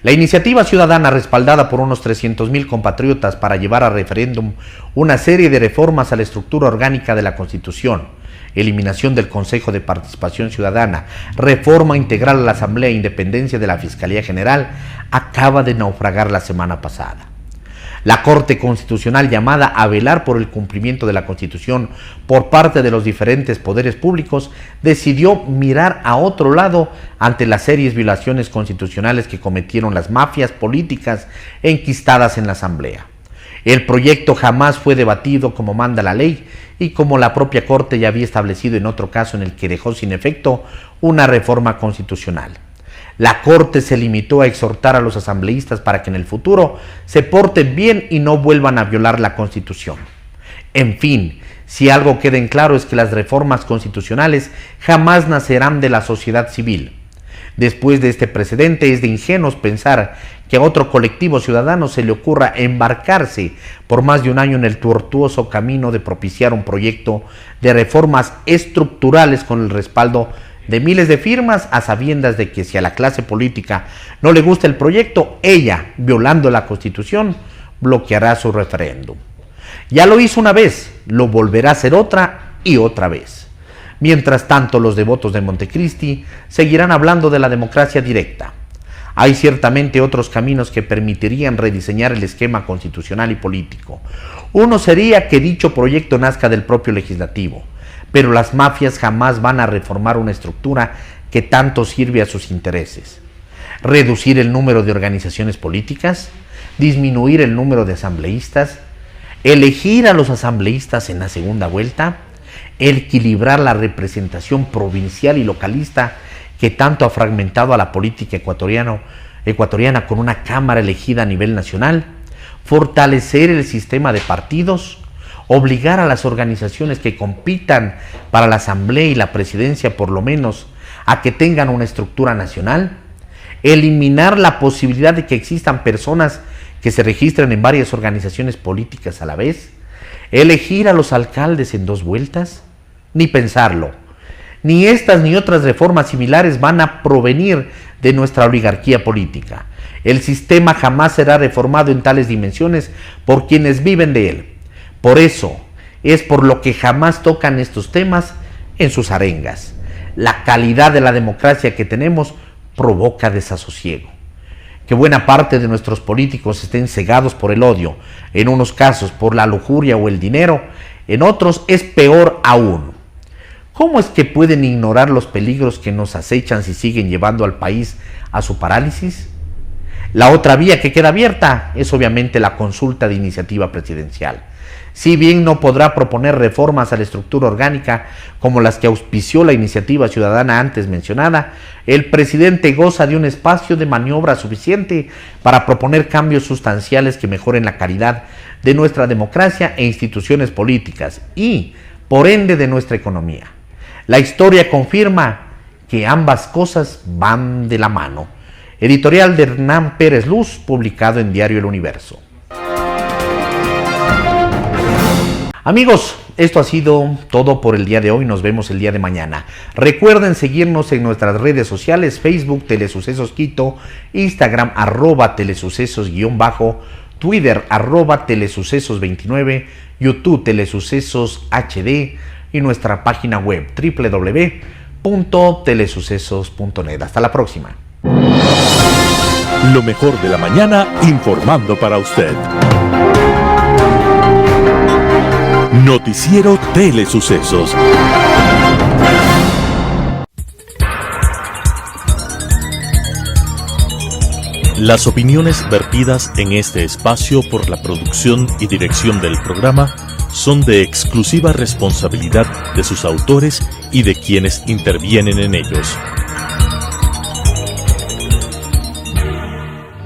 La iniciativa ciudadana respaldada por unos 300,000 compatriotas para llevar a referéndum una serie de reformas a la estructura orgánica de la Constitución, eliminación del Consejo de Participación Ciudadana, reforma integral a la Asamblea e independencia de la Fiscalía General, acaba de naufragar la semana pasada. La Corte Constitucional, llamada a velar por el cumplimiento de la Constitución por parte de los diferentes poderes públicos, decidió mirar a otro lado ante las serias violaciones constitucionales que cometieron las mafias políticas enquistadas en la Asamblea. El proyecto jamás fue debatido como manda la ley y como la propia Corte ya había establecido en otro caso en el que dejó sin efecto una reforma constitucional. La Corte se limitó a exhortar a los asambleístas para que en el futuro se porten bien y no vuelvan a violar la Constitución. En fin, si algo queda en claro es que las reformas constitucionales jamás nacerán de la sociedad civil. Después de este precedente es de ingenuos pensar que a otro colectivo ciudadano se le ocurra embarcarse por más de un año en el tortuoso camino de propiciar un proyecto de reformas estructurales con el respaldo de miles de firmas, a sabiendas de que si a la clase política no le gusta el proyecto, ella, violando la Constitución, bloqueará su referéndum. Ya lo hizo una vez, lo volverá a hacer otra y otra vez. Mientras tanto, los devotos de Montecristi seguirán hablando de la democracia directa. Hay ciertamente otros caminos que permitirían rediseñar el esquema constitucional y político. Uno sería que dicho proyecto nazca del propio legislativo, pero las mafias jamás van a reformar una estructura que tanto sirve a sus intereses. Reducir el número de organizaciones políticas, disminuir el número de asambleístas, elegir a los asambleístas en la segunda vuelta, equilibrar la representación provincial y localista que tanto ha fragmentado a la política ecuatoriana con una cámara elegida a nivel nacional, fortalecer el sistema de partidos, obligar a las organizaciones que compitan para la asamblea y la presidencia por lo menos a que tengan una estructura nacional, eliminar la posibilidad de que existan personas que se registren en varias organizaciones políticas a la vez, elegir a los alcaldes en 2 vueltas, ni pensarlo. Ni estas ni otras reformas similares van a provenir de nuestra oligarquía política. El sistema jamás será reformado en tales dimensiones por quienes viven de él. Por eso es por lo que jamás tocan estos temas en sus arengas. La calidad de la democracia que tenemos provoca desasosiego. Que buena parte de nuestros políticos estén cegados por el odio, en unos casos por la lujuria o el dinero, en otros es peor aún. ¿Cómo es que pueden ignorar los peligros que nos acechan si siguen llevando al país a su parálisis? La otra vía que queda abierta es obviamente la consulta de iniciativa presidencial. Si bien no podrá proponer reformas a la estructura orgánica como las que auspició la iniciativa ciudadana antes mencionada, el presidente goza de un espacio de maniobra suficiente para proponer cambios sustanciales que mejoren la calidad de nuestra democracia e instituciones políticas y, por ende, de nuestra economía. La historia confirma que ambas cosas van de la mano. Editorial de Hernán Pérez Luz, publicado en Diario El Universo. Amigos, esto ha sido todo por el día de hoy. Nos vemos el día de mañana. Recuerden seguirnos en nuestras redes sociales: Facebook Telesucesos Quito, Instagram @telesucesos_, Twitter @telesucesos29, YouTube Telesucesos HD, y nuestra página web www.telesucesos.net. Hasta la próxima. Lo mejor de la mañana informando para usted. Noticiero Telesucesos. Las opiniones vertidas en este espacio por la producción y dirección del programa son de exclusiva responsabilidad de sus autores y de quienes intervienen en ellos.